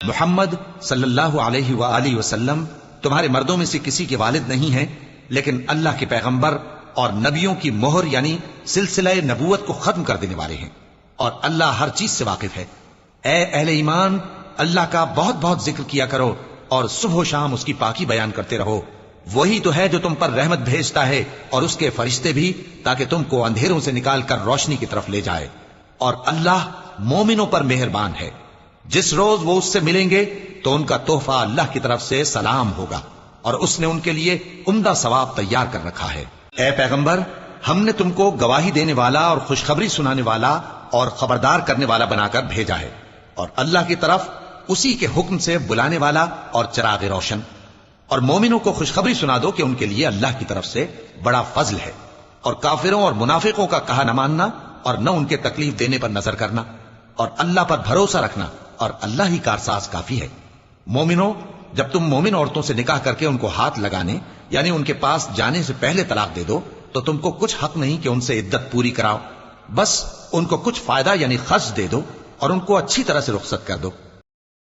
محمد صلی اللہ علیہ وآلہ وسلم تمہارے مردوں میں سے کسی کے والد نہیں ہیں، لیکن اللہ کے پیغمبر اور نبیوں کی مہر یعنی سلسلہ نبوت کو ختم کر دینے والے ہیں، اور اللہ ہر چیز سے واقف ہے۔ اے اہل ایمان، اللہ کا بہت بہت ذکر کیا کرو اور صبح و شام اس کی پاکی بیان کرتے رہو۔ وہی تو ہے جو تم پر رحمت بھیجتا ہے اور اس کے فرشتے بھی، تاکہ تم کو اندھیروں سے نکال کر روشنی کی طرف لے جائے، اور اللہ مومنوں پر مہربان ہے۔ جس روز وہ اس سے ملیں گے تو ان کا تحفہ اللہ کی طرف سے سلام ہوگا، اور اس نے ان کے لیے عمدہ ثواب تیار کر رکھا ہے۔ اے پیغمبر، ہم نے تم کو گواہی دینے والا اور خوشخبری سنانے والا اور خبردار کرنے والا بنا کر بھیجا ہے، اور اللہ کی طرف اسی کے حکم سے بلانے والا اور چراغ روشن۔ اور مومنوں کو خوشخبری سنا دو کہ ان کے لیے اللہ کی طرف سے بڑا فضل ہے، اور کافروں اور منافقوں کا کہا نہ ماننا اور نہ ان کے تکلیف دینے پر نظر کرنا، اور اللہ پر بھروسہ رکھنا، اور اللہ ہی کارساز کافی ہے۔ مومنوں، جب تم مومن عورتوں سے نکاح کر کے ان کو ہاتھ لگانے یعنی ان کے پاس جانے سے پہلے طلاق دے دو تو تم کو کچھ حق نہیں کہ ان سے عدت پوری کراؤ، بس ان کو کچھ فائدہ یعنی خرچ دے دو اور ان کو اچھی طرح سے رخصت کر دو۔